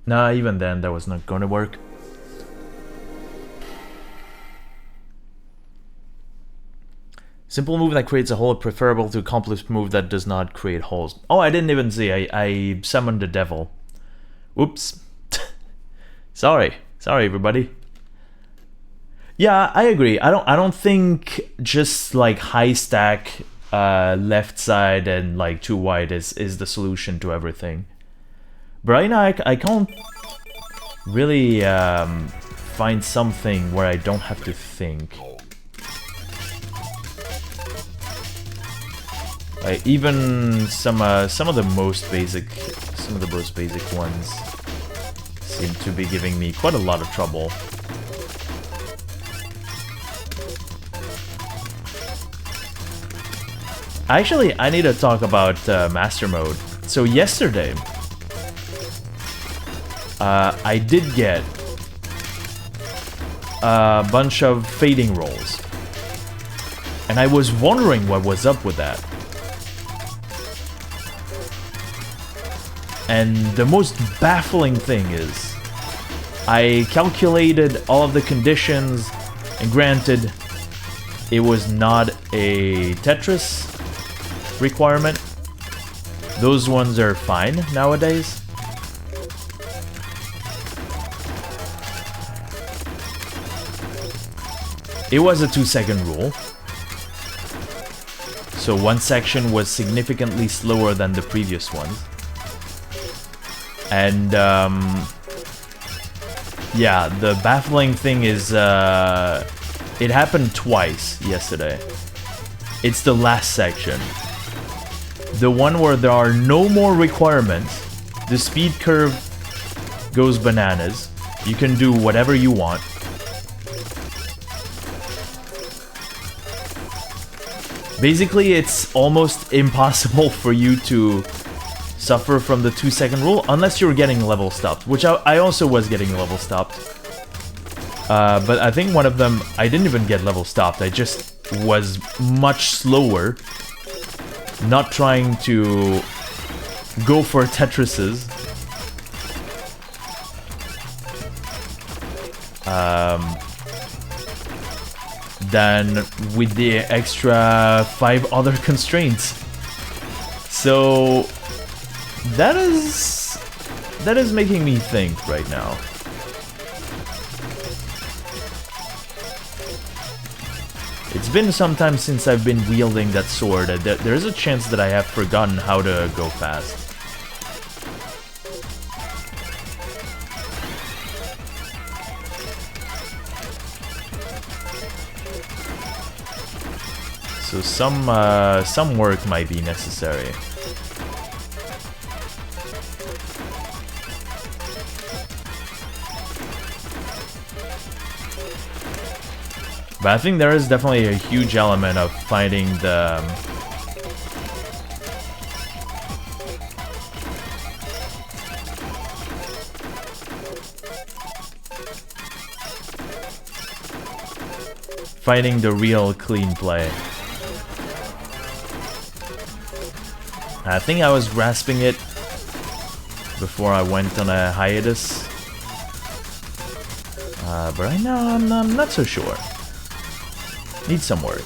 Nah, even then, that was not gonna work. Simple move that creates a hole, preferable to complex move that does not create holes. Oh, I didn't even see. I summoned the devil. Oops. Sorry, everybody. Yeah, I agree. I don't think just like high stack left side and like too wide is the solution to everything. But right now I can't really find something where I don't have to think. Even some of the most basic ones seem to be giving me quite a lot of trouble. Actually, I need to talk about Master Mode. So yesterday, I did get a bunch of fading rolls. And I was wondering what was up with that. And the most baffling thing is, I calculated all of the conditions, and granted, it was not a Tetris requirement. Those ones are fine nowadays. It was a 2-second rule. So one section was significantly slower than the previous ones. And yeah, the baffling thing is it happened twice yesterday. It's the last section. The one where there are no more requirements. The speed curve goes bananas. You can do whatever you want. Basically, it's almost impossible for you to suffer from the 2-second rule unless you're getting level stopped, which I also was getting level stopped. But I think one of them, I didn't even get level stopped. I just was much slower, not trying to go for Tetrises. Than with the extra 5 other constraints. So that is making me think right now. It's been some time since I've been wielding that sword. There's a chance that I have forgotten how to go fast. So some work might be necessary. But I think there is definitely a huge element of finding the real clean play. I think I was grasping it before I went on a hiatus. But right now I'm not so sure. Need some work.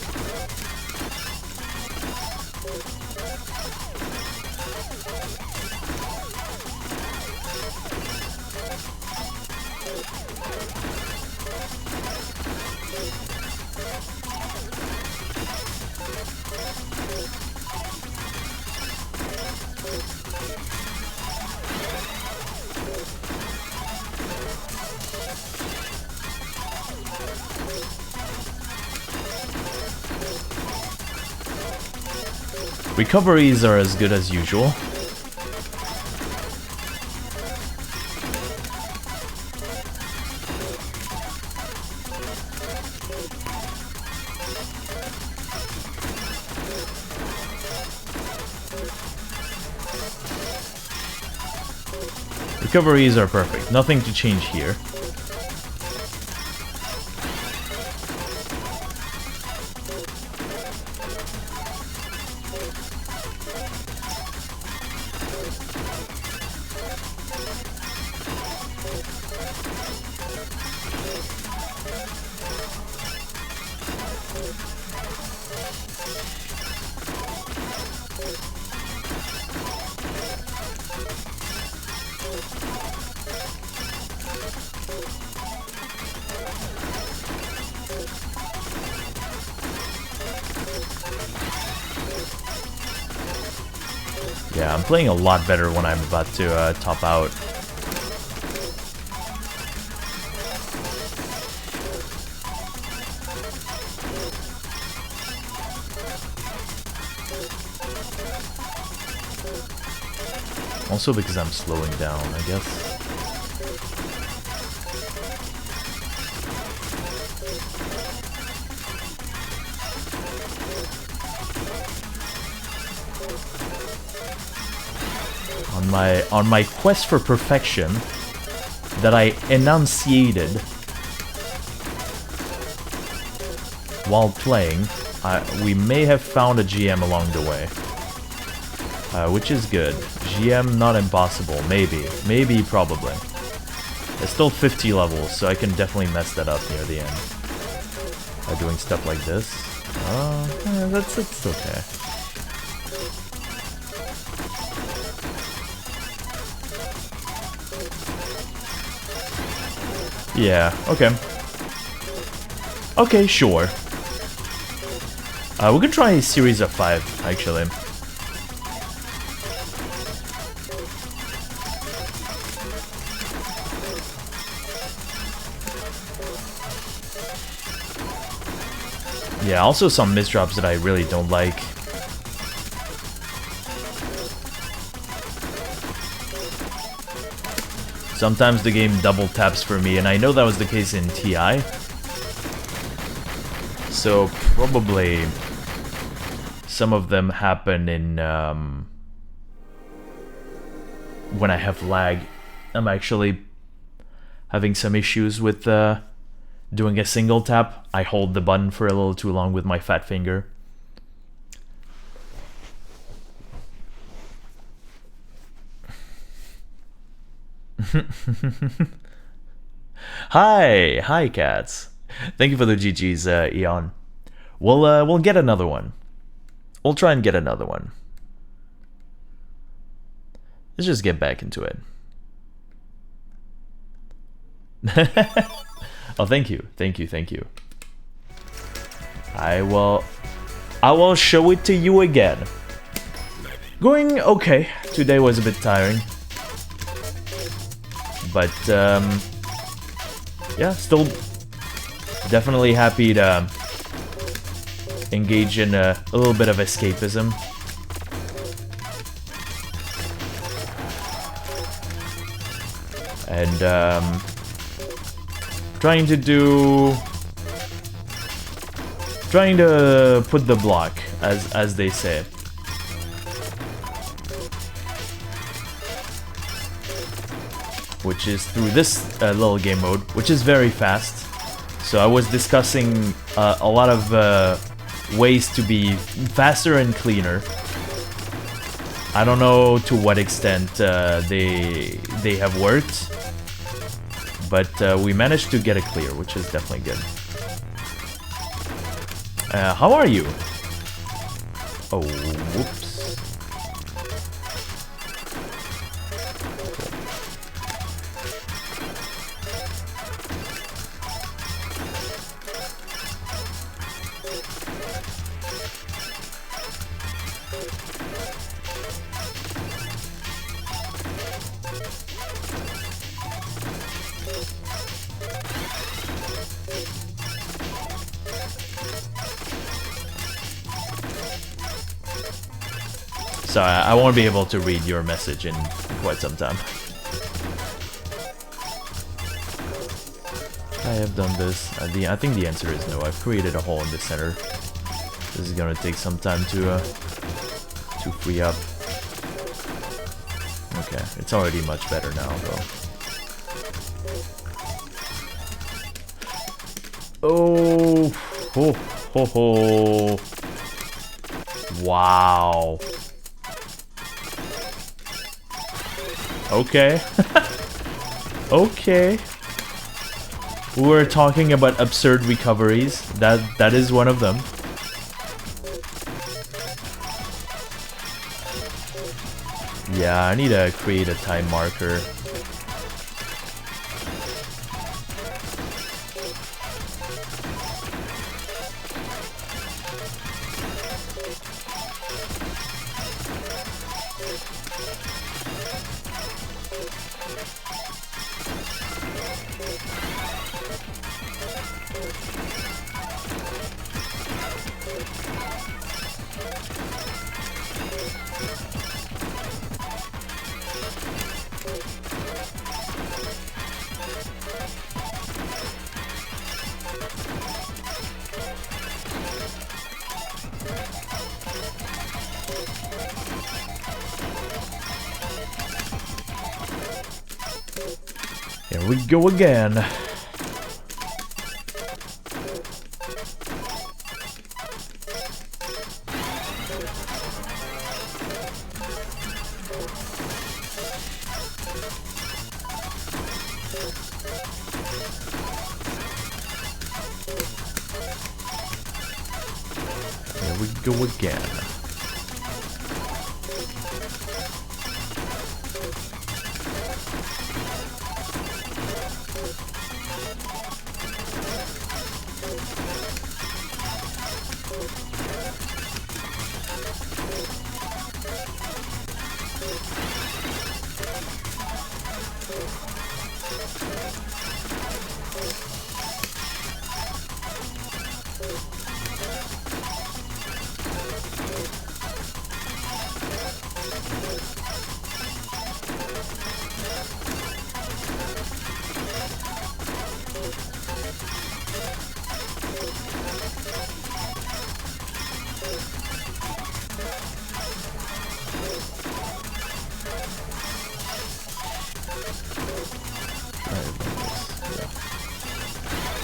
Recoveries are as good as usual. Recoveries are perfect. Nothing to change here. Yeah, I'm playing a lot better when I'm about to top out. Also because I'm slowing down, I guess. On my quest for perfection that I enunciated while playing, we may have found a GM along the way. Which is good. GM not impossible, maybe probably. It's still 50 levels, so I can definitely mess that up near the end. Doing stuff like this. That's okay. Yeah, okay. Okay, sure. We can try a series of 5, actually. Yeah, also some misdrops that I really don't like. Sometimes the game double taps for me, and I know that was the case in TI. So probably some of them happen in when I have lag. I'm actually having some issues with doing a single tap. I hold the button for a little too long with my fat finger. Hi cats. Thank you for the GGs, Eon. We'll get another one. We'll try and get another one. Let's just get back into it. Oh, thank you. I will show it to you again. Going okay. Today was a bit tiring. But, yeah, still definitely happy to engage in a little bit of escapism. And, trying to put the block, as they say. Which is through this little game mode, which is very fast. So I was discussing a lot of ways to be faster and cleaner. I don't know to what extent they have worked, but we managed to get it clear, which is definitely good. How are you? Oh, whoops. Sorry, I won't be able to read your message in quite some time. I have done this. I think the answer is no. I've created a hole in the center. This is gonna take some time to free up. Okay, it's already much better now, though. Oh, ho, ho, ho. Wow. Okay. Okay. We're talking about absurd recoveries. That is one of them. Yeah, I need to create a time marker. Here we go again. Here we go again.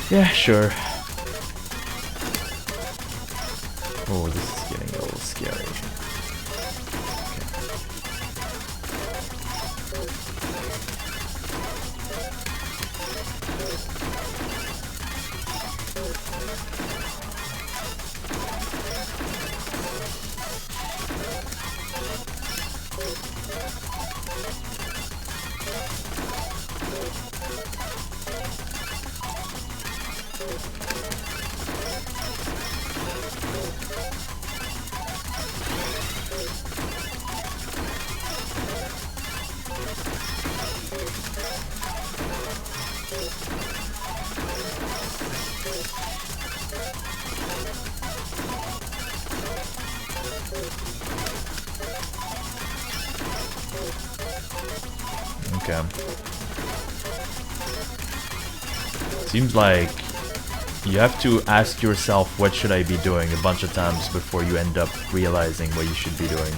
Yeah, sure. Oh, this is getting a little scary. Okay. Seems like you have to ask yourself what should I be doing a bunch of times before you end up realizing what you should be doing.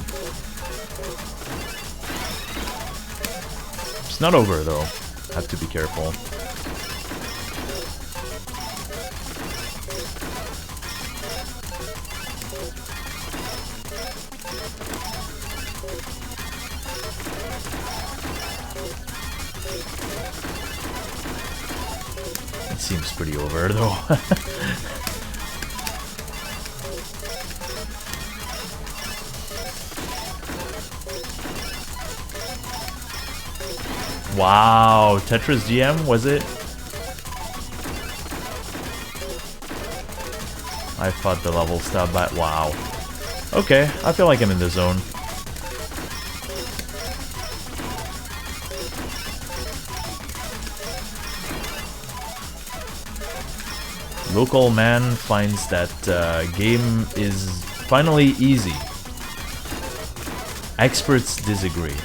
It's not over though. Have to be careful. It seems pretty over though. Wow, Tetris GM, was it? I thought the level stopped by. Wow. Okay, I feel like I'm in the zone. Local man finds that game is finally easy. Experts disagree.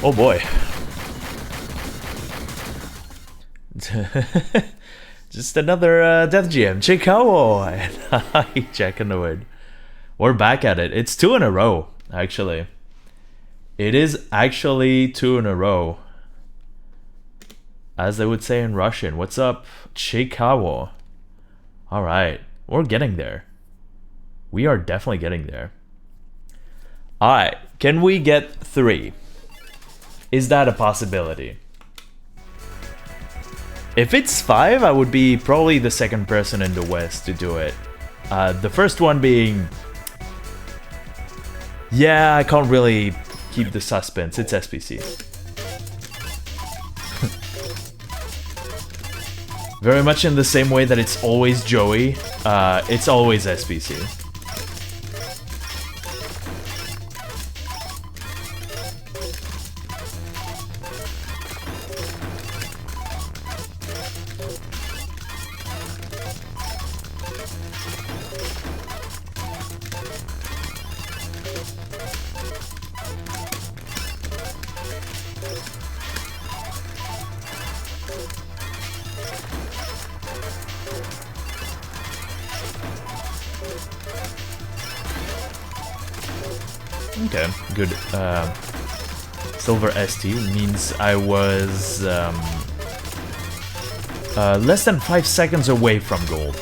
Oh boy. Just another Death GM. Chicago! Jack in the wood. We're back at it. It's 2 in a row, actually. It is actually 2 in a row. As they would say in Russian. What's up, Chicago? Alright, we're getting there. We are definitely getting there. Alright, can we get 3? Is that a possibility? If it's 5, I would be probably the second person in the West to do it. The first one being... Yeah, I can't really keep the suspense. It's SPC. Very much in the same way that it's always Joey, it's always SPC. Okay, good. Silver ST means I was less than 5 seconds away from gold.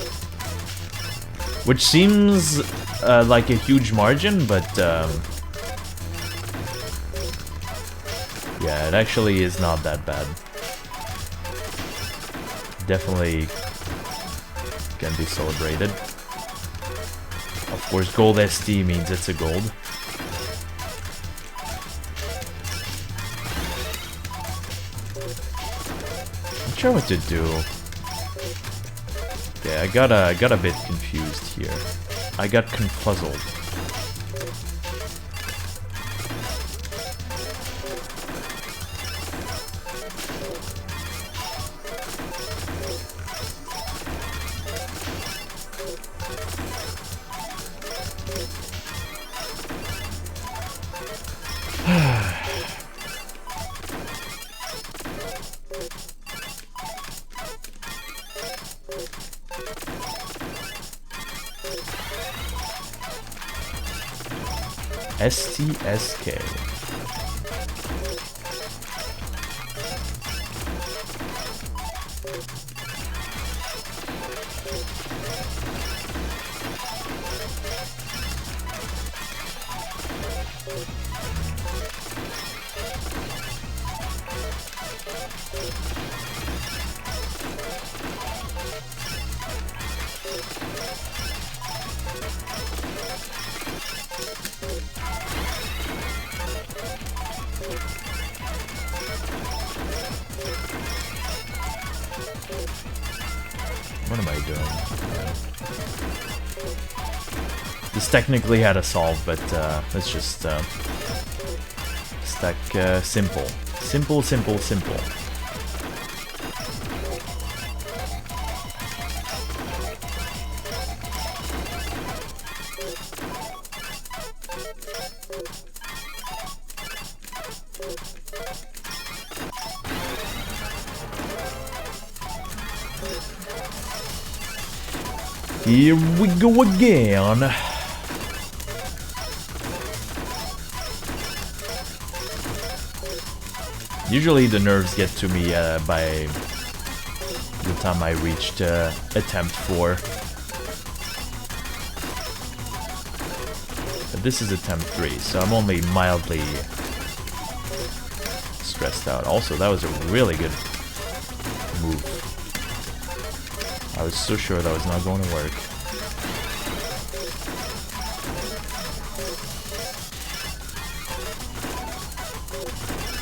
Which seems like a huge margin, but yeah, it actually is not that bad. Definitely can be celebrated. Of course, gold ST means it's a gold. Not sure what to do. Okay, I got a bit confused here. I got confuzzled. STSK. What am I doing? This technically had a solve, but let's just stack simple. Simple, simple, simple. Here we go again. Usually the nerves get to me by the time I reached attempt 4. But this is attempt 3, so I'm only mildly stressed out. Also, that was a really good move. I was so sure that was not going to work.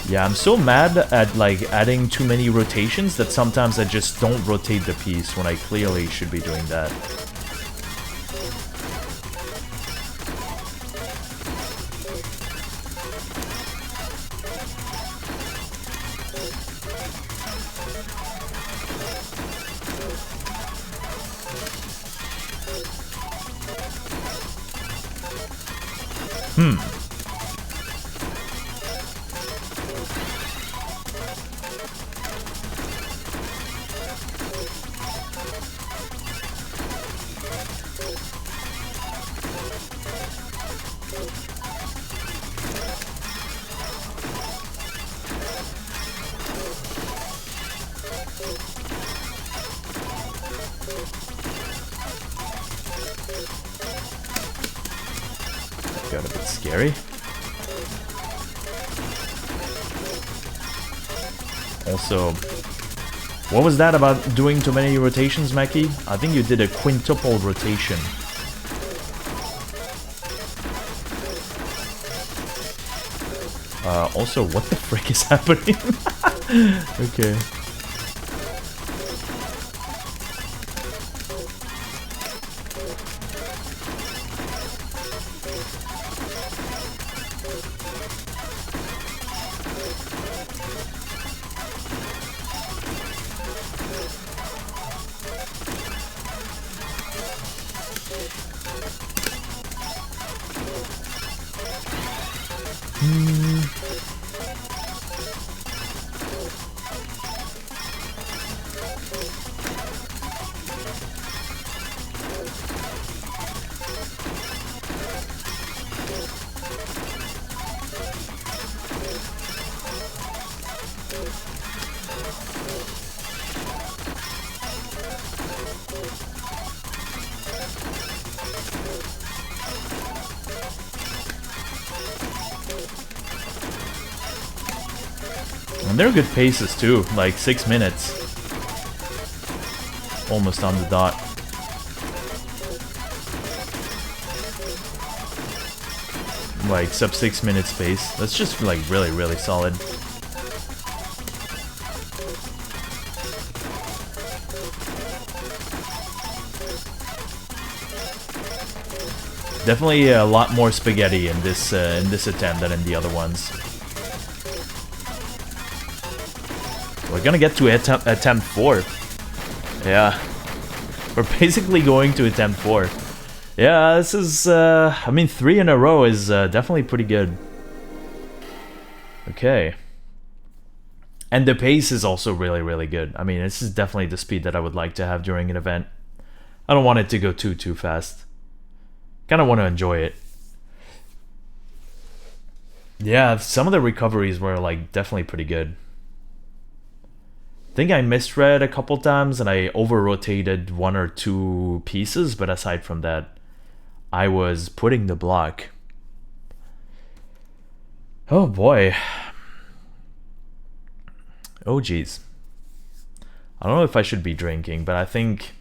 Yeah, I'm so mad at like adding too many rotations that sometimes I just don't rotate the piece when I clearly should be doing that. Got a bit scary. Also, what was that about doing too many rotations, Mackie? I think you did a quintuple rotation. Also, what the frick is happening? Okay. And they're good paces too, like 6 minutes. Almost on the dot. Like sub 6 minutes pace. That's just like really, really solid. Definitely a lot more spaghetti in this attempt than in the other ones. We're gonna get to attempt 4. Yeah, we're basically going to attempt 4. Yeah, this is. I mean, 3 in a row is definitely pretty good. Okay. And the pace is also really, really good. I mean, this is definitely the speed that I would like to have during an event. I don't want it to go too fast. Kind of want to enjoy it. Yeah, some of the recoveries were like definitely pretty good. I think I misread a couple times and I over-rotated 1 or 2 pieces, but aside from that, I was putting the block. Oh boy. Oh geez. I don't know if I should be drinking, but I think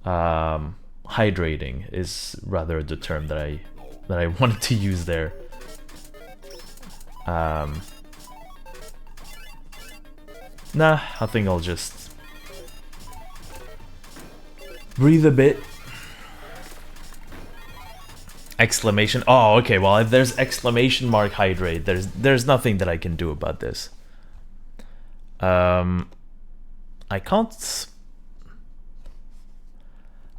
hydrating is rather the term that I wanted to use there. Nah, I think I'll just breathe a bit. Exclamation. Oh, okay, well, if there's exclamation mark hydrate, there's nothing that I can do about this. I can't...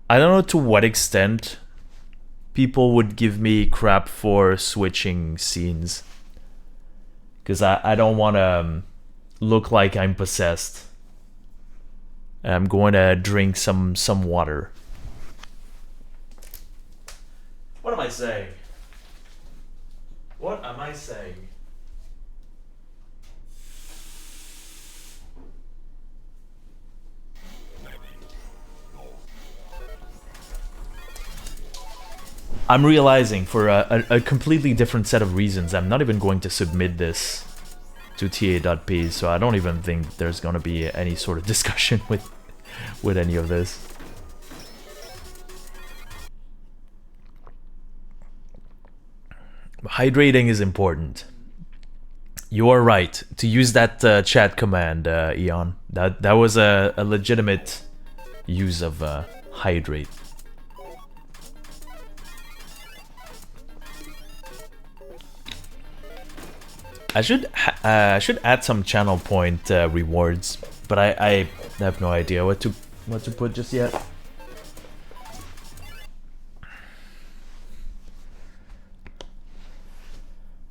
I don't know to what extent people would give me crap for switching scenes. Because I don't want to look like I'm possessed. I'm going to drink some water. What am I saying? What am I saying? I'm realizing for a completely different set of reasons, I'm not even going to submit this to ta.p, so I don't even think there's going to be any sort of discussion with any of this. Hydrating is important. You are right to use that chat command, Eon. That was a legitimate use of hydrate. I should add some channel point rewards, but I have no idea what to put just yet.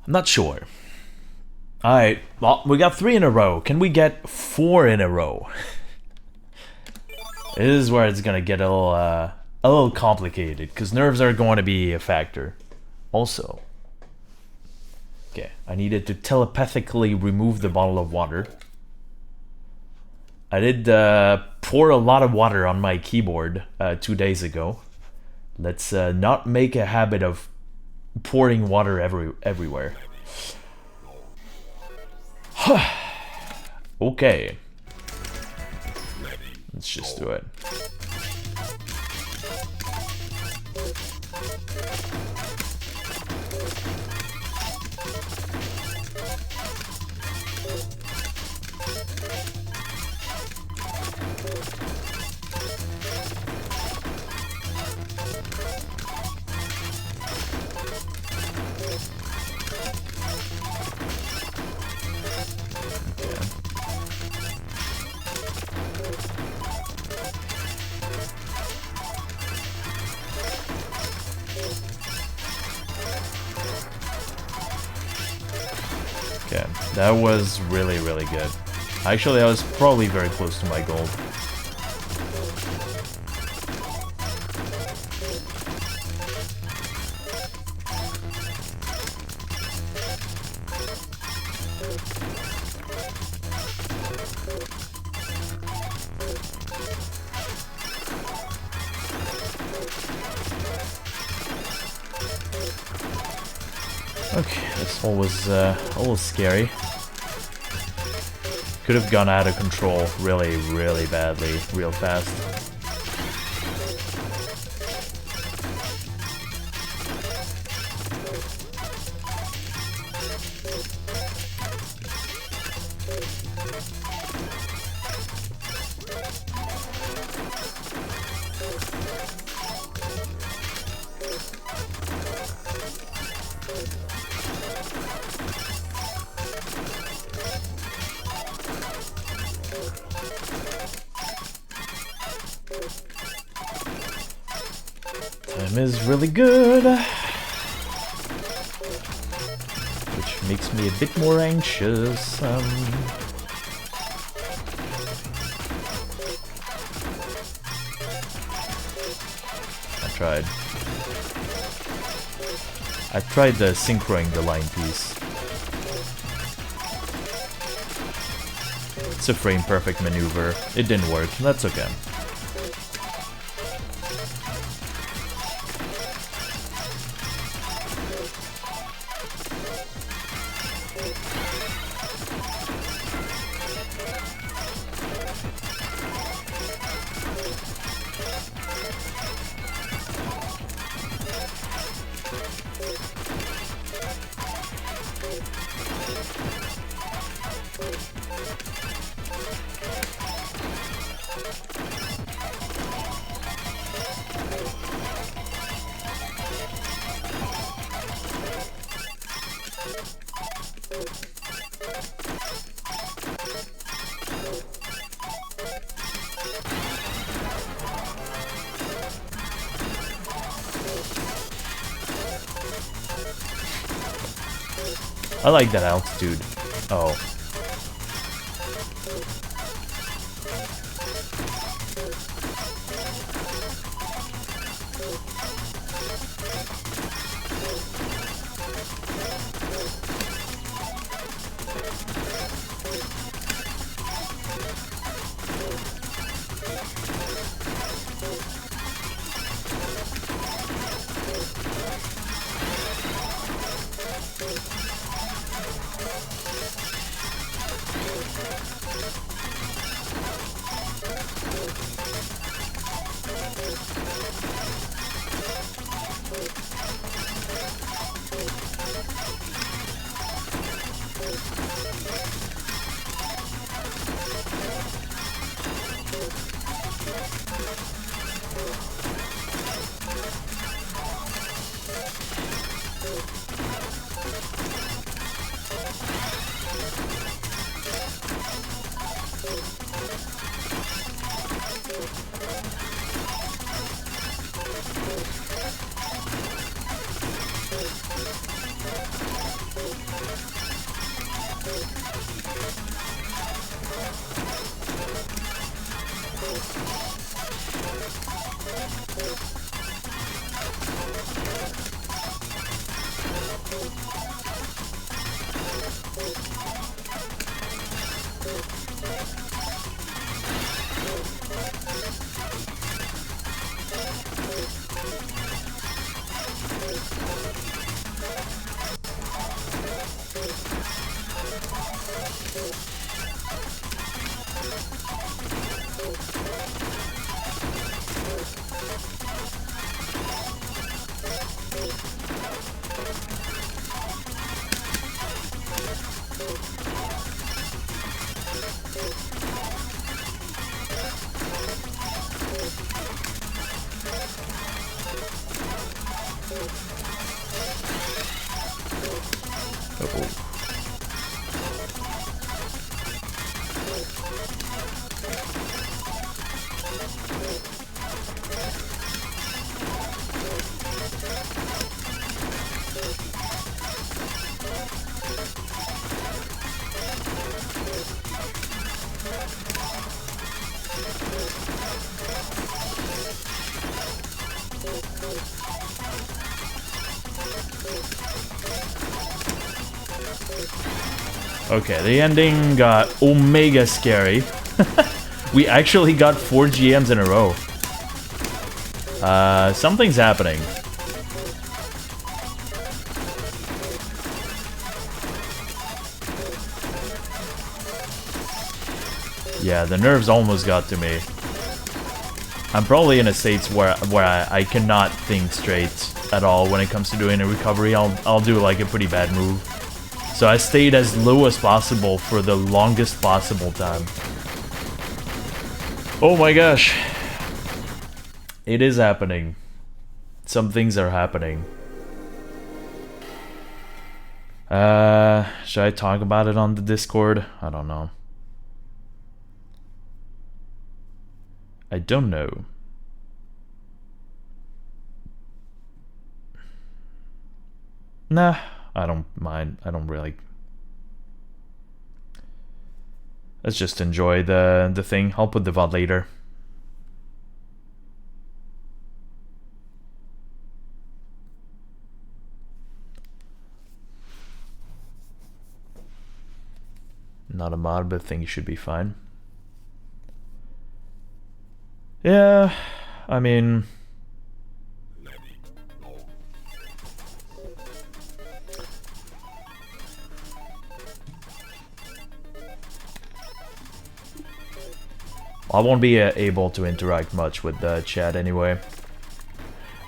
I'm not sure. Alright, well, we got 3 in a row. Can we get 4 in a row? This is where it's gonna get a little complicated, because nerves are going to be a factor. Also, okay, I needed to telepathically remove the bottle of water. I did pour a lot of water on my keyboard 2 days ago. Let's not make a habit of pouring water everywhere. Okay. Let's just do it. Okay, that was really, really good. Actually, I was probably very close to my goal. Okay, this one was a little scary. Could have gone out of control really, really badly, real fast. Time is really good, which makes me a bit more anxious. I tried the synchroing the line piece. It's a frame perfect maneuver. It didn't work. That's okay. I like that altitude. Oh. Okay, the ending got omega scary. We actually got 4 GMs in a row. Something's happening. Yeah, the nerves almost got to me. I'm probably in a state where I cannot think straight at all when it comes to doing a recovery. I'll do like a pretty bad move. So I stayed as low as possible for the longest possible time. Oh my gosh. It is happening. Some things are happening. Should I talk about it on the Discord? I don't know. I don't know. Nah, I don't mind. I don't really. Let's just enjoy the thing. I'll put the VOD later. Not a mod, but I think it should be fine. Yeah, I mean... I won't be able to interact much with the chat anyway.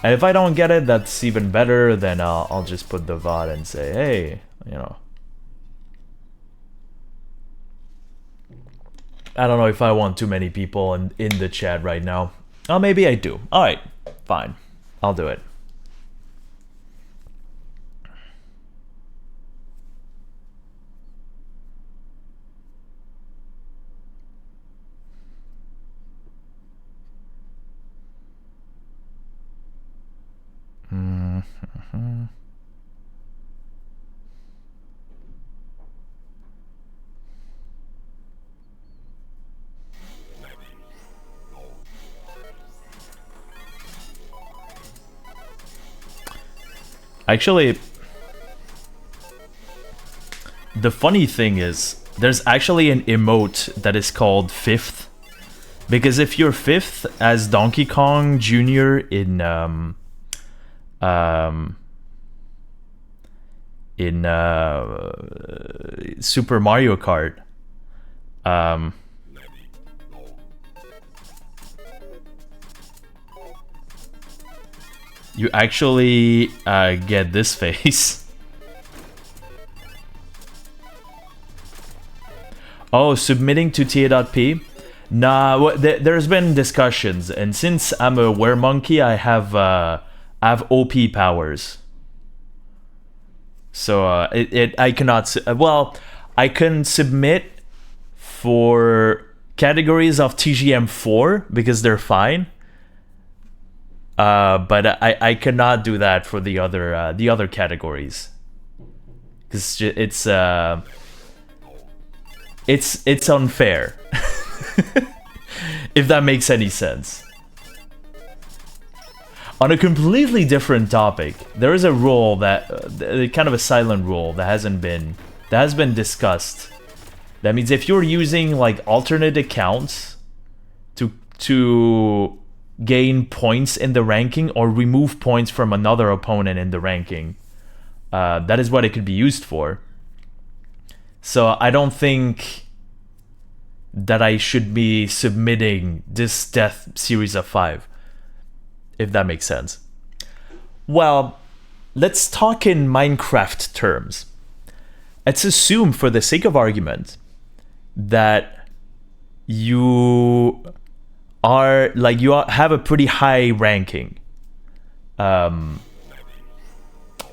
And if I don't get it, that's even better, then I'll just put the VOD and say, hey, you know. I don't know if I want too many people in the chat right now. Oh, maybe I do. Alright, fine. I'll do it. Actually, the funny thing is, there's actually an emote that is called Fifth. Because if you're fifth as Donkey Kong Jr. in Super Mario Kart, you actually get this face. Oh, submitting to TA.p? Nah, there's been discussions, and since I'm a weremonkey, I have OP powers. So I cannot. Well, I can submit for categories of TGM4 because they're fine. But I cannot do that for the other categories because it's unfair. If that makes any sense. On a completely different topic, there is a rule that kind of a silent rule that has been discussed. That means if you're using like alternate accounts to gain points in the ranking or remove points from another opponent in the ranking, that is what it could be used for. So I don't think that I should be submitting this death series of 5, if that makes sense. Well, let's talk in Minecraft terms. Let's assume, for the sake of argument, that you have a pretty high ranking, and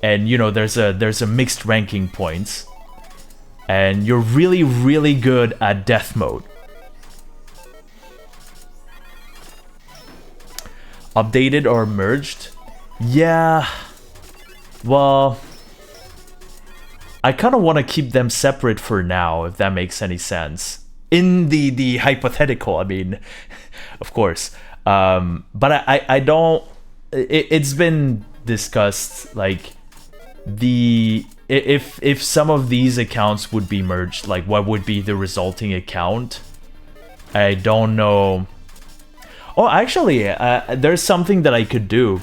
you know there's a mixed ranking points, and you're really, really good at death mode. Updated or merged? Yeah. Well, I kind of want to keep them separate for now, if that makes any sense. In the hypothetical, I mean, of course. But I don't... It's been discussed, like, if some of these accounts would be merged, like, what would be the resulting account? I don't know. Oh, actually, there's something that I could do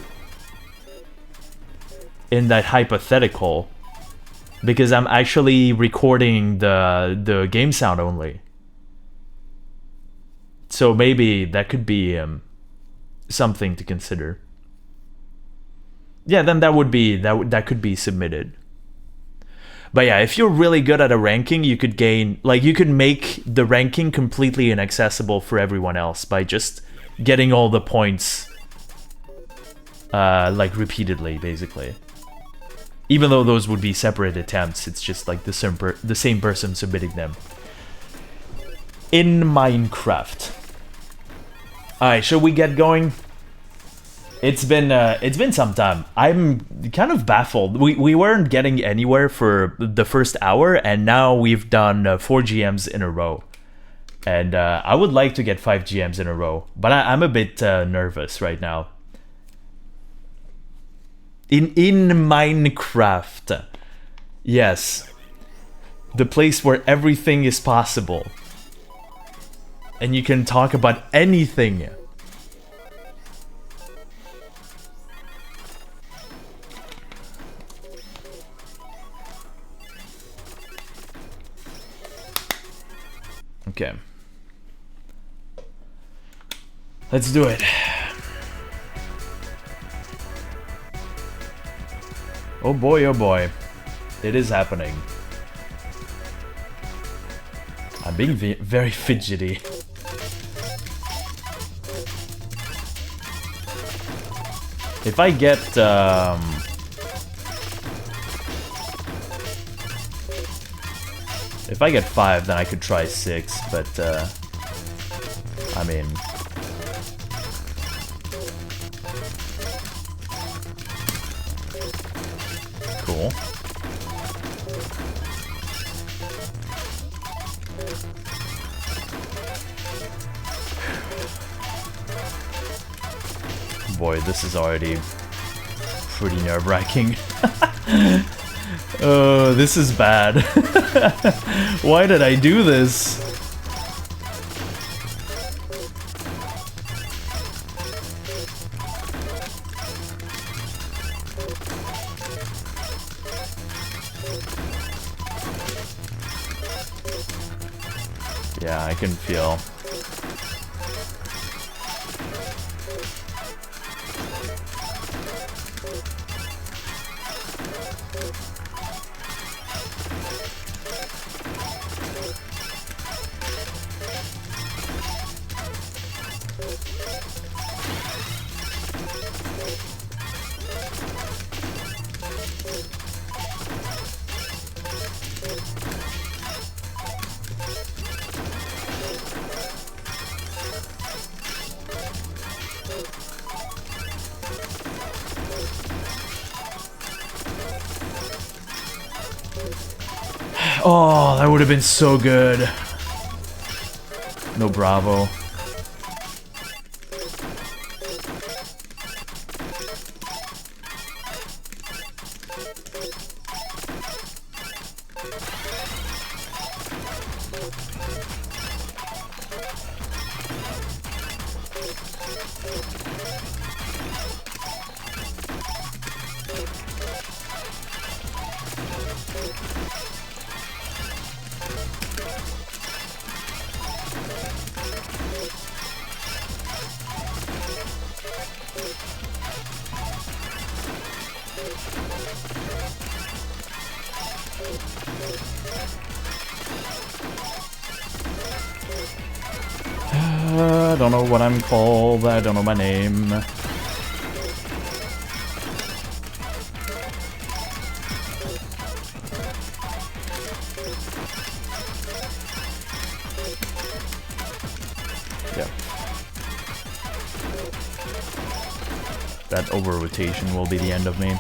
in that hypothetical, because I'm actually recording the game sound only. So maybe that could be something to consider. Yeah, then that would be that could be submitted. But yeah, if you're really good at a ranking, you could gain, like, you could make the ranking completely inaccessible for everyone else by just getting all the points, like, repeatedly, basically. Even though those would be separate attempts, it's just like the same person submitting them. In Minecraft. Alright, shall we get going? It's been some time. I'm kind of baffled. We weren't getting anywhere for the first hour, and now we've done 4 GMs in a row. And I would like to get 5 GMs in a row, but I'm a bit nervous right now. In Minecraft. Yes. The place where everything is possible. And you can talk about anything. Okay. Let's do it. Oh boy, oh boy. It is happening. I'm being very fidgety. If I get, if I get 5, then I could try 6, but, I mean... Cool. Boy, this is already pretty nerve-wracking. Oh, this is bad. Why did I do this? Yeah, I can feel. Oh, that would have been so good. No bravo. I don't know what I'm called, I don't know my name. Yep. That over-rotation will be the end of me.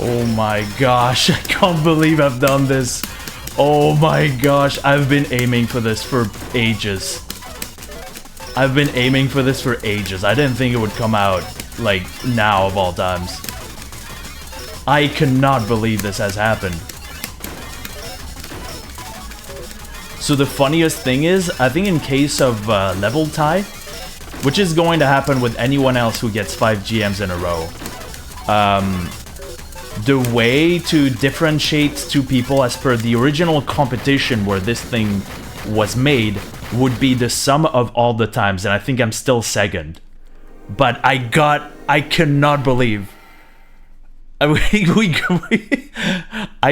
Oh my gosh, I can't believe I've done this. Oh my gosh, I've been aiming for this for ages. I've been aiming for this for ages. I didn't think it would come out, like, now of all times. I cannot believe this has happened. So the funniest thing is, I think in case of level tie, which is going to happen with anyone else who gets 5 GMs in a row, the way to differentiate two people as per the original competition where this thing was made would be the sum of all the times, and I think I'm still second. But I cannot believe. I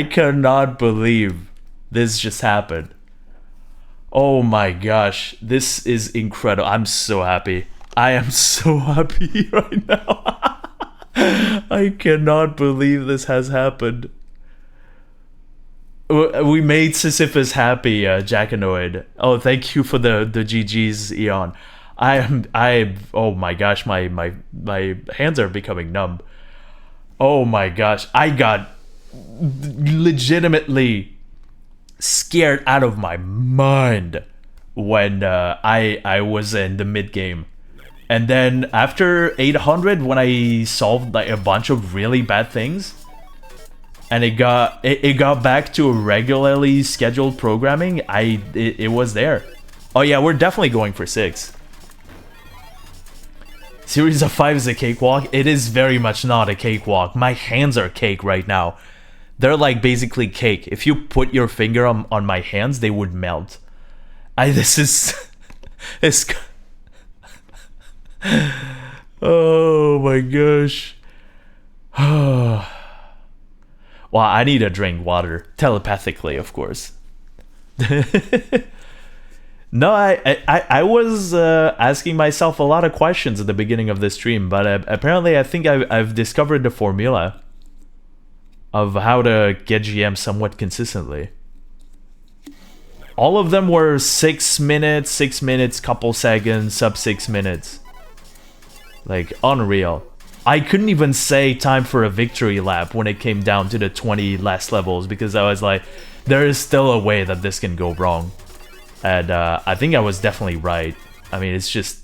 cannot believe this just happened. Oh my gosh, this is incredible. I'm so happy. I am so happy right now. I cannot believe this has happened. We made Sisyphus happy, Jackanoid. Oh, thank you for the GGs, Eon. Oh my gosh, my hands are becoming numb. Oh my gosh, I got legitimately scared out of my mind when I was in the mid game. And then after 800, when I solved like a bunch of really bad things, and it got back to regularly scheduled programming, it was there. Oh yeah, we're definitely going for 6. Series of 5 is a cakewalk. It is very much not a cakewalk. My hands are cake right now. They're like basically cake. If you put your finger on my hands, they would melt. This is... it's... Oh my gosh. Well, I need to drink water. Telepathically, of course. No, I was asking myself a lot of questions at the beginning of this stream, but apparently I think I've discovered the formula of how to get GM somewhat consistently. All of them were 6 minutes, couple seconds, sub 6 minutes. Like, unreal. I couldn't even say time for a victory lap when it came down to the 20 last levels, because I was like, there is still a way that this can go wrong. And I think I was definitely right. I mean, it's just...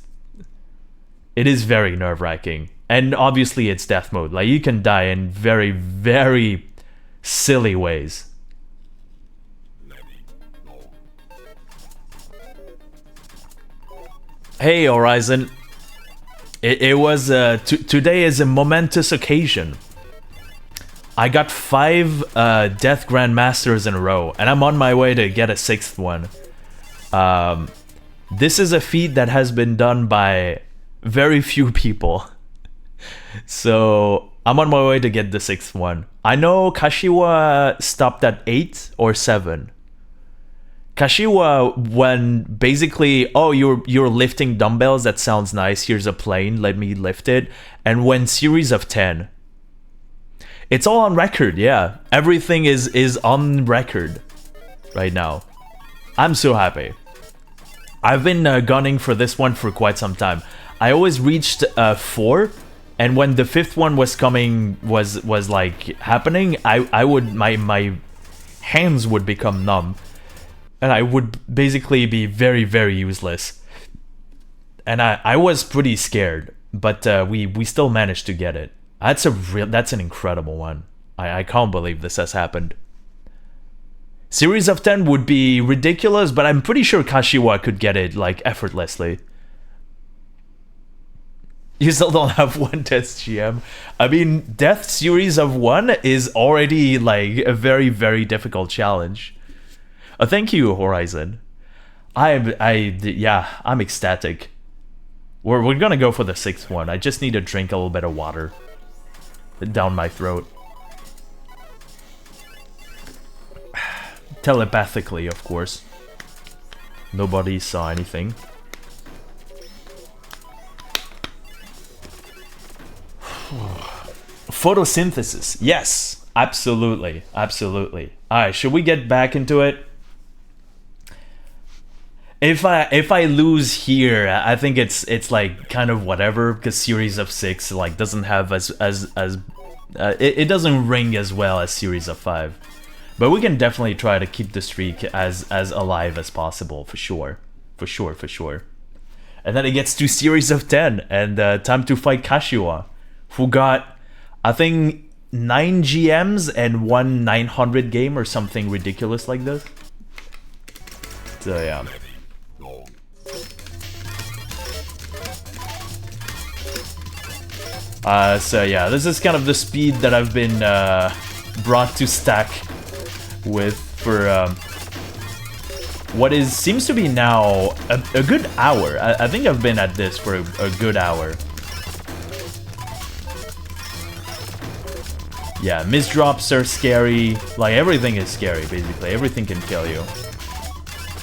it is very nerve-wracking. And obviously it's death mode. Like, you can die in very, very silly ways. Hey, Horizon. It was... today is a momentous occasion. I got 5 Death Grandmasters in a row, and I'm on my way to get a 6th one. This is a feat that has been done by very few people. So I'm on my way to get the 6th one. I know Kashiwa stopped at 8 or 7. Kashiwa, when basically, oh, you're lifting dumbbells, that sounds nice, here's a plane, let me lift it, and when series of 10. It's all on record, yeah. Everything is on record right now. I'm so happy. I've been gunning for this one for quite some time. I always reached 4, and when the 5th one was coming, was like happening, I would my hands would become numb, and I would basically be very, very useless. And I was pretty scared, but we still managed to get it. That's an incredible one. I can't believe this has happened. Series of 10 would be ridiculous, but I'm pretty sure Kashiwa could get it like effortlessly. You still don't have one Death GM. I mean, Death Series of 1 is already like a very, very difficult challenge. Thank you, Horizon. Yeah, I'm ecstatic. We're gonna go for the 6th one. I just need to drink a little bit of water down my throat. Telepathically, of course. Nobody saw anything. Photosynthesis. Yes, absolutely, absolutely. All right, should we get back into it? If I lose here, I think it's like kind of whatever, because Series of 6 like doesn't have it doesn't ring as well as Series of 5. But we can definitely try to keep the streak as alive as possible, for sure. For sure, for sure. And then it gets to Series of 10, and time to fight Kashiwa, who got, I think, 9 GMs and 1 900 game or something ridiculous like this. So yeah. So yeah, this is kind of the speed that I've been brought to stack with for what seems to be now a good hour. I think I've been at this for a good hour. Yeah, misdrops are scary. Like, everything is scary, basically. Everything can kill you.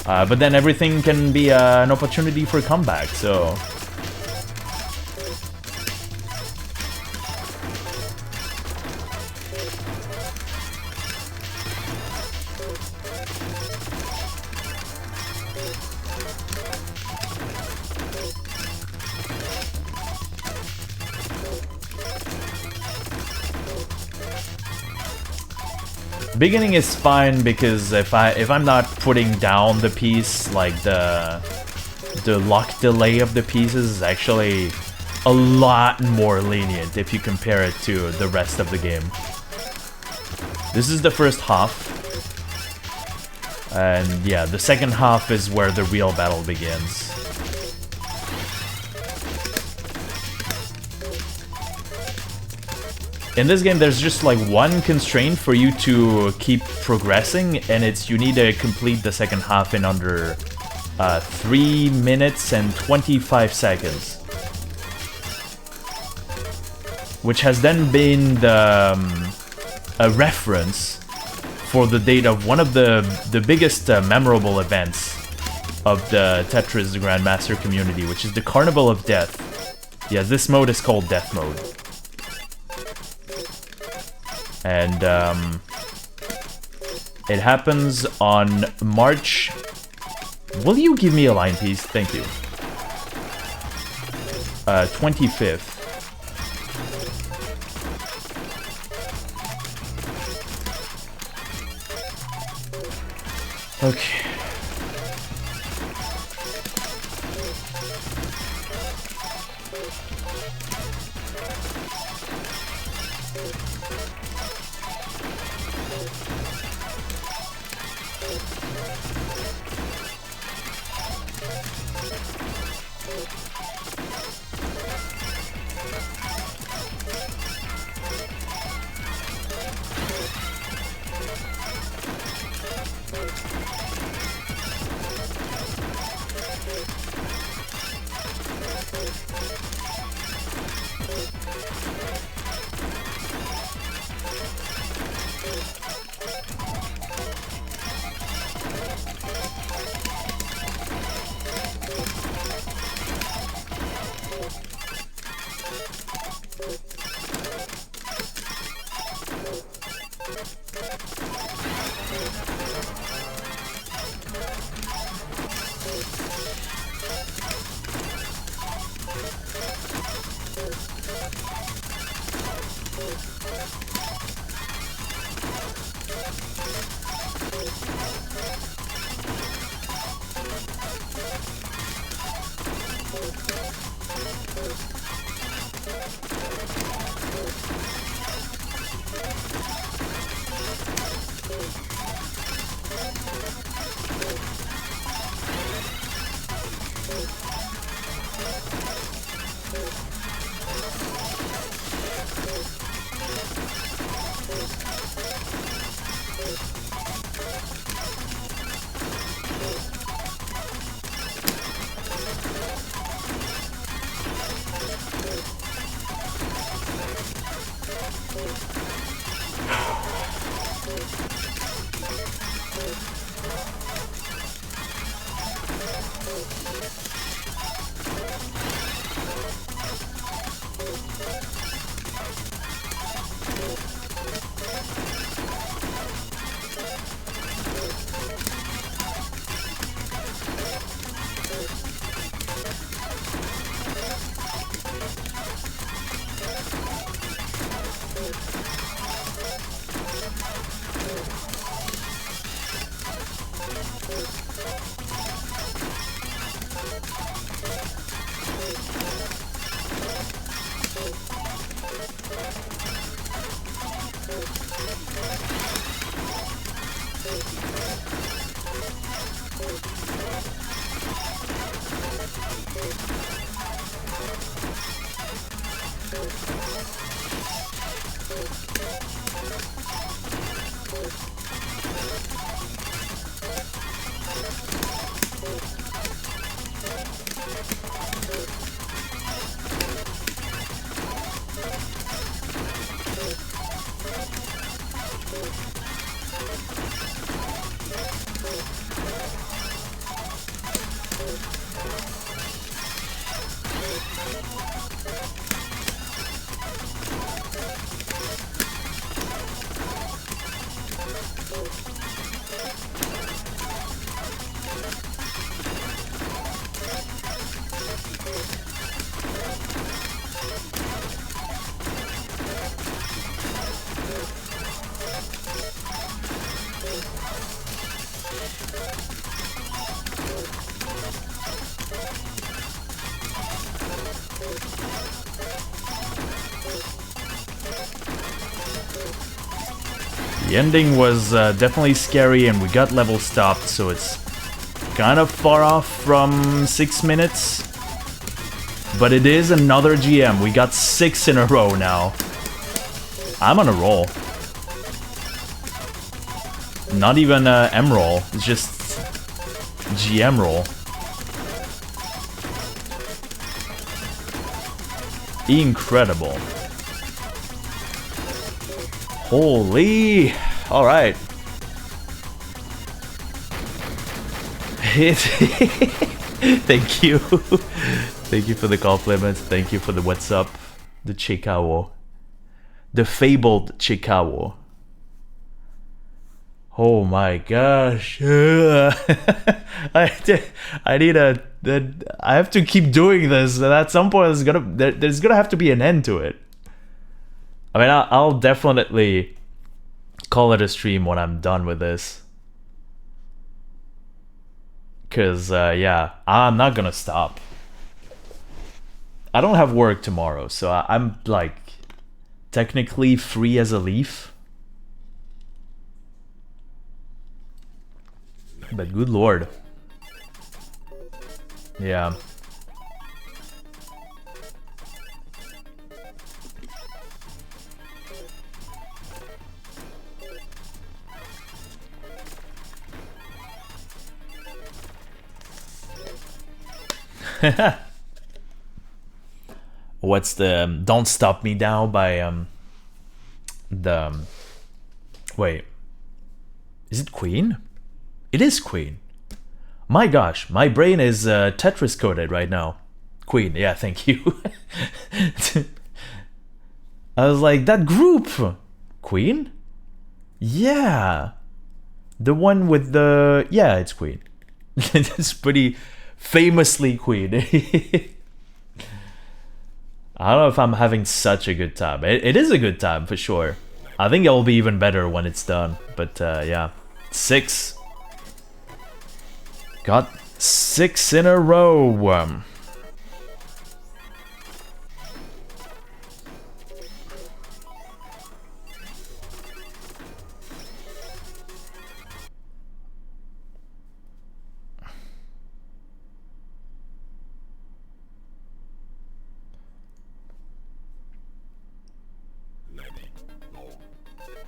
But then everything can be an opportunity for a comeback, so... Beginning is fine because if I'm not putting down the piece, like the lock delay of the pieces is actually a lot more lenient if you compare it to the rest of the game. This is the first half, and yeah, the second half is where the real battle begins. In this game, there's just like one constraint for you to keep progressing, and it's you need to complete the second half in under 3 minutes and 25 seconds. Which has then been a reference for the date of one of the biggest memorable events of the Tetris Grandmaster community, which is the Carnival of Death. Yeah, this mode is called Death Mode. And it happens on March... Will you give me a line piece? Thank you. 25th. Okay. The ending was definitely scary and we got level stopped, so it's kind of far off from 6 minutes. But it is another GM. We got 6 in a row now. I'm on a roll. Not even a M roll, it's just GM roll. Incredible. Holy! Alright. Thank you. Thank you for the compliments. Thank you for the what's up. The Chikawo. The fabled Chikawo. Oh my gosh. I have to keep doing this, and at some point there's gonna have to be an end to it. I mean, I'll definitely call it a stream when I'm done with this. Cause yeah, I'm not gonna stop. I don't have work tomorrow, so I'm like technically free as a leaf. But good lord. Yeah. What's the Don't Stop Me Now by wait, is it Queen? It is Queen. My gosh, my brain is Tetris coded right now. Queen, yeah, thank you. I was like, that group, Queen? Yeah, the one with the, yeah, it's Queen. It's pretty famously Queen. I don't know if I'm having such a good time. It is a good time for sure. I think it'll be even better when it's done. But yeah, 6. Got 6 in a row.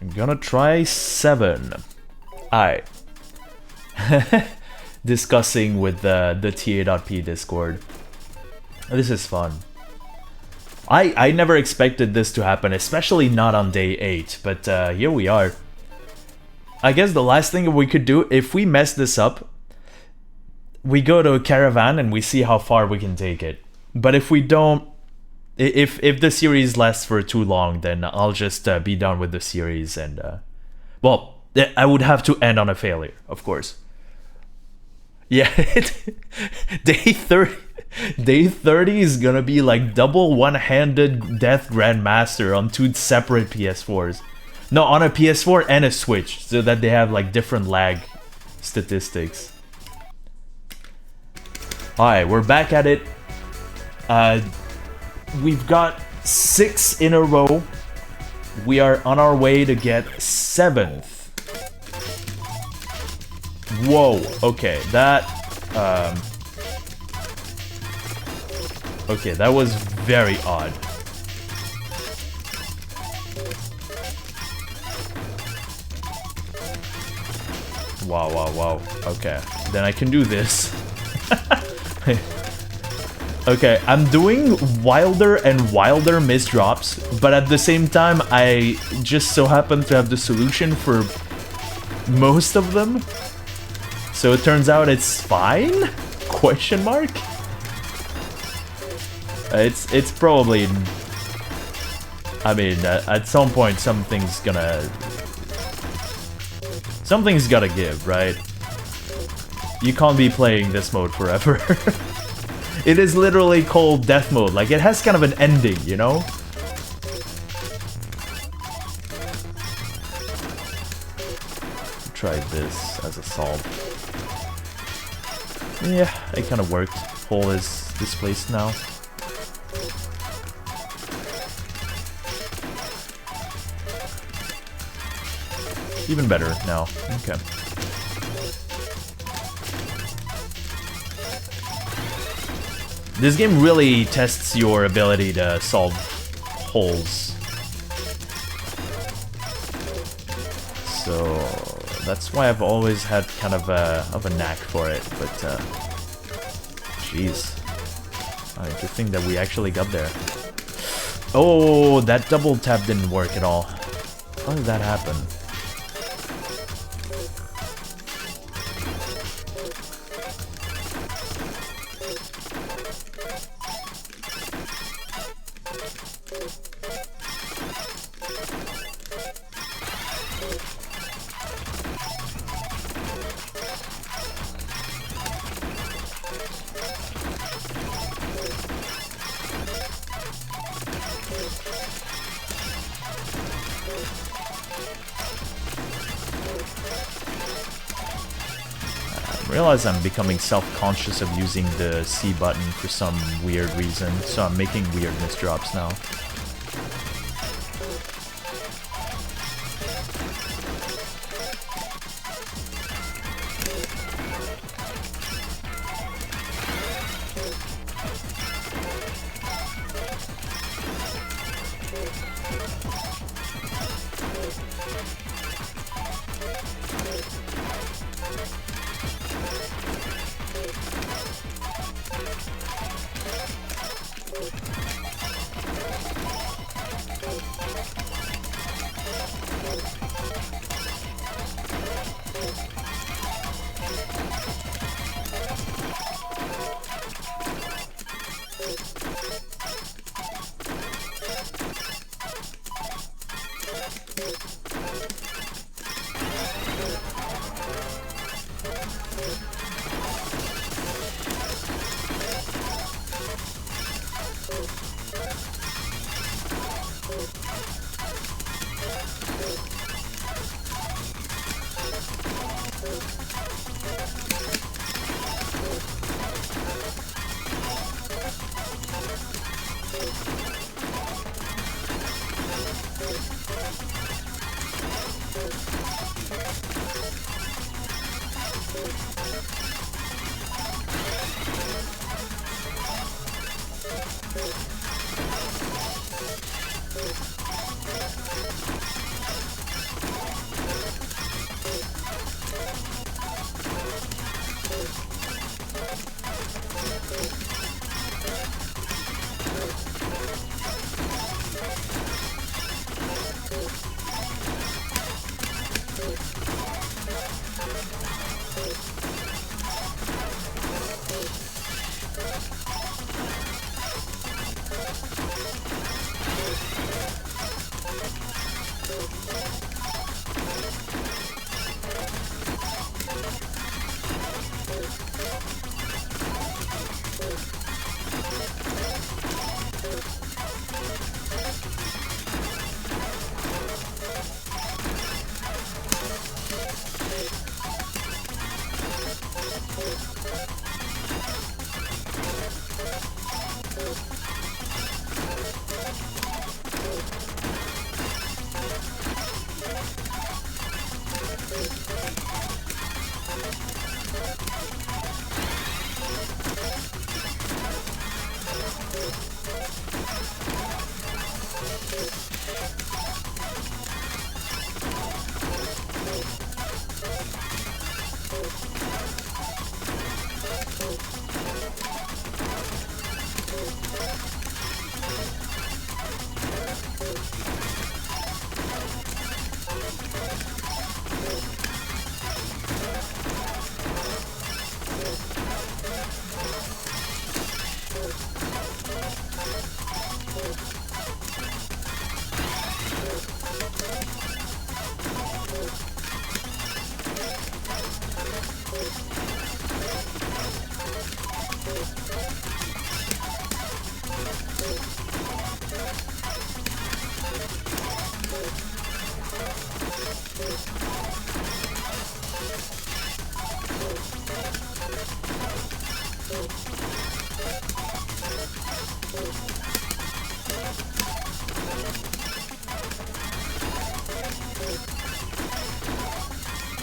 I'm gonna try 7. Alright. Discussing with the TA.p Discord. This is fun. I never expected this to happen, especially not on day 8, but here we are. I guess the last thing we could do, if we mess this up, we go to a caravan and we see how far we can take it. But if we don't, if the series lasts for too long, then I'll just be done with the series and, well, I would have to end on a failure, of course. Yeah, day 30 is gonna be like double one-handed Death Grandmaster on 2 separate PS4s. No, on a PS4 and a Switch, so that they have like different lag statistics. Alright, we're back at it. We've got 6 in a row. We are on our way to get 7th. Whoa, okay, that... okay, that was very odd. Wow, wow, wow. Okay, then I can do this. Okay, I'm doing wilder and wilder misdrops, but at the same time, I just so happen to have the solution for most of them. So it turns out it's fine? Question mark? It's probably... I mean, at some point, something's gotta give, right? You can't be playing this mode forever. It is literally called death mode. Like, it has kind of an ending, you know? Try this as a solve. Yeah, it kind of worked. Hole is displaced now. Even better now. Okay. This game really tests your ability to solve holes. So that's why I've always had kind of a knack for it. But jeez, good thing that we actually got there. Oh, that double tap didn't work at all. How did that happen? I realize I'm becoming self-conscious of using the C button for some weird reason, so I'm making weird misdrops now.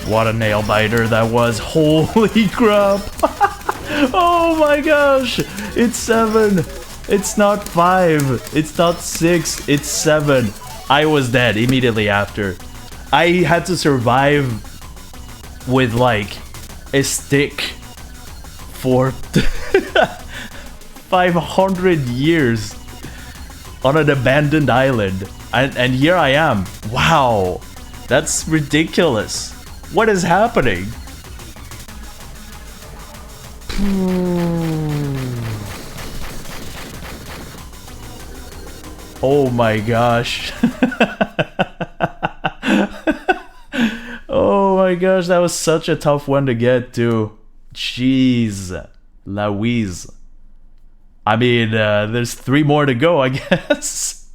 What a nail biter that was. Holy crap. Oh my gosh. It's 7. It's not 5. It's not 6. It's 7. I was dead immediately after. I had to survive with like a stick for 500 years on an abandoned island. And here I am. Wow. That's ridiculous. What is happening? Oh my gosh. Oh my gosh, that was such a tough one to get to. Jeez. Louise. I mean, there's 3 more to go, I guess.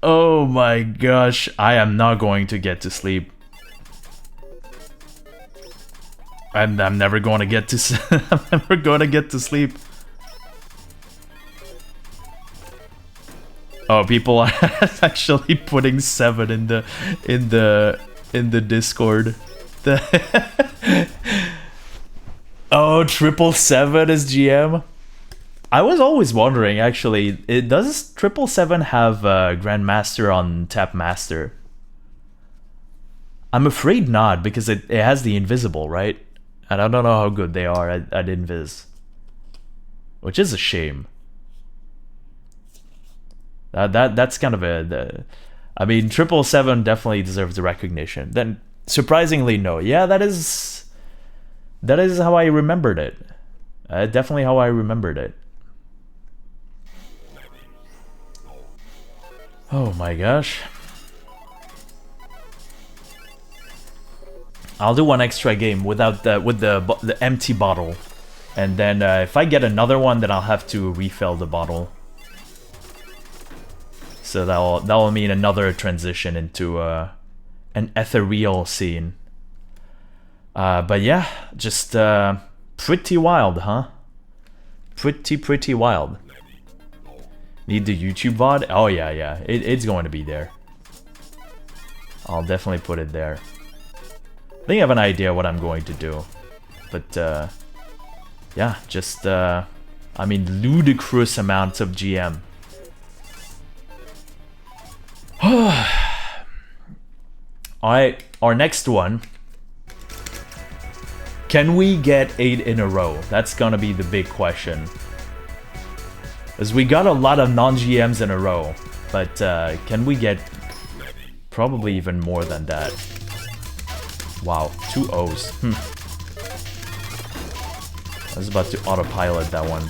Oh my gosh, I am not going to get to sleep. I'm never going to get to I'm never going to get to sleep. Oh, people are actually putting 7 in the Discord. Oh, 777 is GM. I was always wondering, actually, does 777 have Grandmaster on Tap Master? I'm afraid not, because it has the invisible, right? And I don't know how good they are at invis. Which is a shame. That's kind of I mean, 777 definitely deserves the recognition. Then, surprisingly, no. Yeah, that is how I remembered it. Definitely how I remembered it. Oh my gosh. I'll do one extra game without with the empty bottle, and then if I get another one, then I'll have to refill the bottle. So that'll mean another transition into an ethereal scene. But yeah, just pretty wild, huh? Pretty wild. Need the YouTube VOD? Oh yeah, it's going to be there. I'll definitely put it there. I think I have an idea what I'm going to do, but yeah, just I mean, ludicrous amounts of GM. Alright, our next one. Can we get 8 in a row? That's gonna be the big question. As we got a lot of non-GMs in a row, but can we get probably even more than that? Wow, 2 O's. I was about to autopilot that one.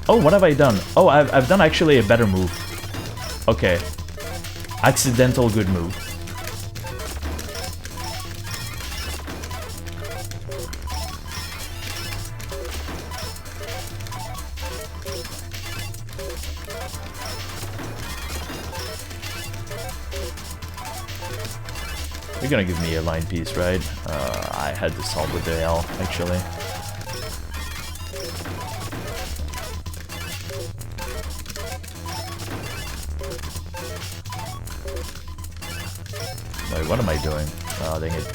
Oh, what have I done? Oh, I've done actually a better move. Okay. Accidental good move. You're gonna give me a line piece, right? I had to solve with the L, actually. Wait, what am I doing? Oh, dang it.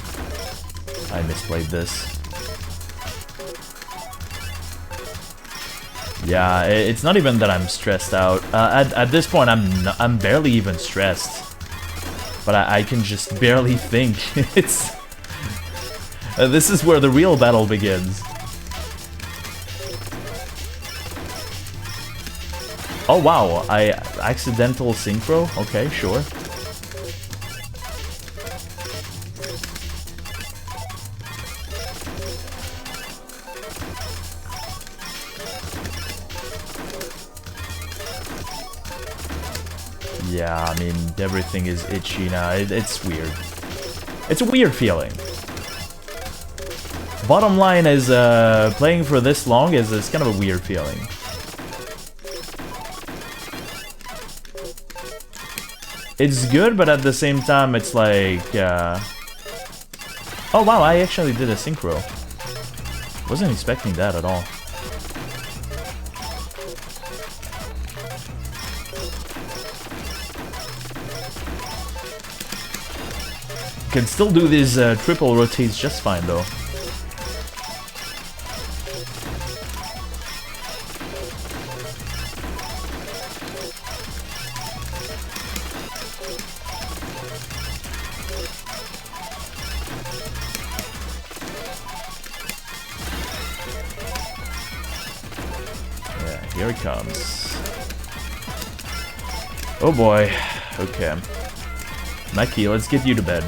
I misplayed this. Yeah, it's not even that I'm stressed out. At this point, I'm barely even stressed. But I can just barely think. It's... this is where the real battle begins. Oh wow, accidental synchro? Okay, sure. Yeah, I mean, everything is itchy now. It's weird. It's a weird feeling. Bottom line is, playing for this long is kind of a weird feeling. It's good, but at the same time, it's like, Oh wow, I actually did a synchro. Wasn't expecting that at all. Can still do these triple rotates just fine though. Yeah, here it comes. Oh boy. Okay. Mikey, let's get you to bed.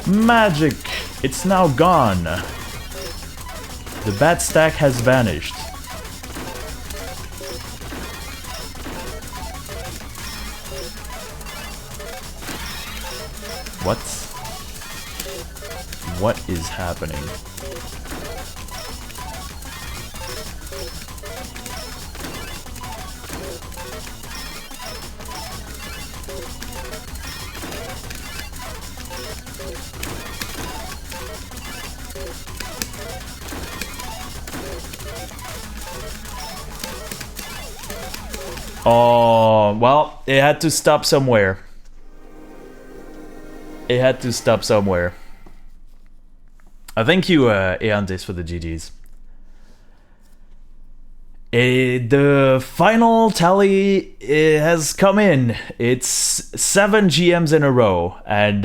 Magic! It's now gone. The bad stack has vanished. What? What is happening? Oh, well, it had to stop somewhere. It had to stop somewhere. Thank you, Eandes, for the GGs. The final tally has come in. It's 7 GMs in a row, and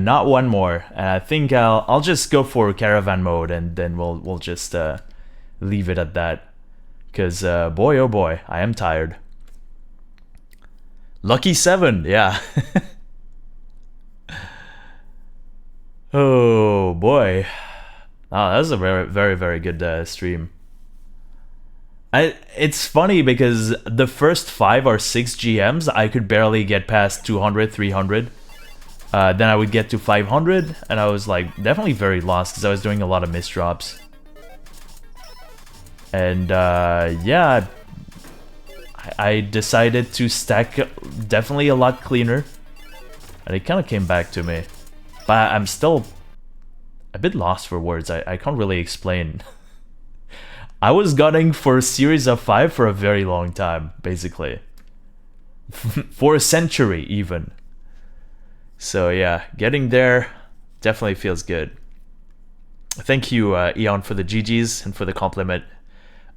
not one more. And I think I'll just go for caravan mode, and then we'll just leave it at that. Because boy, oh boy, I am tired. Lucky 7, yeah. Oh boy. Oh, that was a very, very, very good stream. It's funny because the first 5 or 6 GMs, I could barely get past 200, 300. Then I would get to 500, and I was like definitely very lost because I was doing a lot of misdrops. And yeah, I decided to stack definitely a lot cleaner, and it kind of came back to me. But I'm still a bit lost for words. I can't really explain. I was gunning for a series of 5 for a very long time, basically. For a century, even. So yeah, getting there definitely feels good. Thank you, Eon, for the GGs and for the compliment.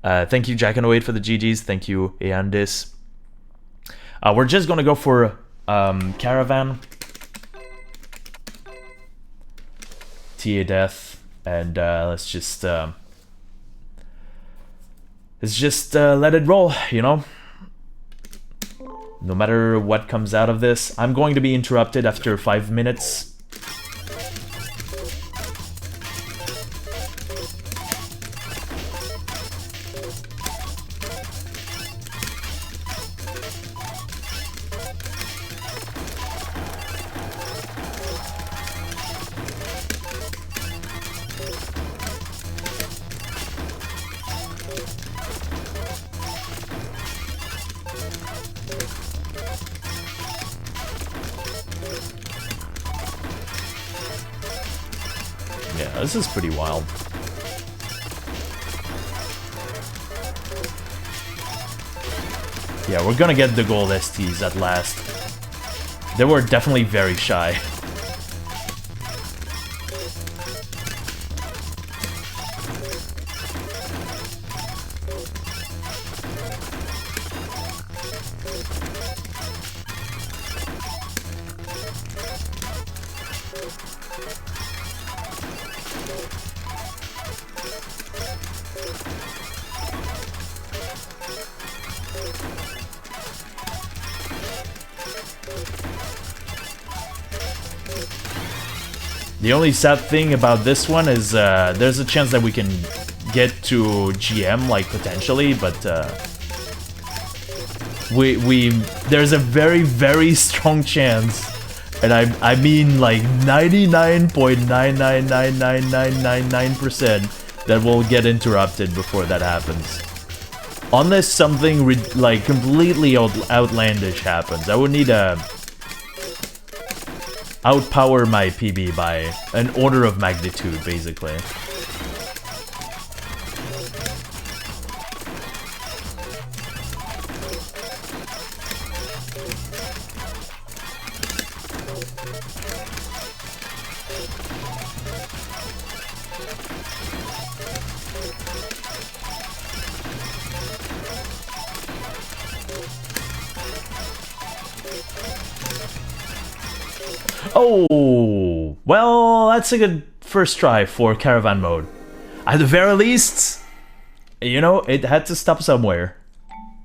Thank you, Jackanoid, for the GGs. Thank you, Eandis. We're just gonna go for Caravan, TA Death, and let's just let it roll, you know? No matter what comes out of this, I'm going to be interrupted after 5 minutes. Yeah, this is pretty wild. Yeah, we're gonna get the gold STs at last. They were definitely very shy. The only sad thing about this one is there's a chance that we can get to GM, like, potentially, but there's a very, very strong chance, and I mean like 99.9999999% that we'll get interrupted before that happens. Unless something like completely outlandish happens. I would need to outpower my PB by an order of magnitude, basically. Oh, well, that's a good first try for caravan mode. At the very least, you know, it had to stop somewhere.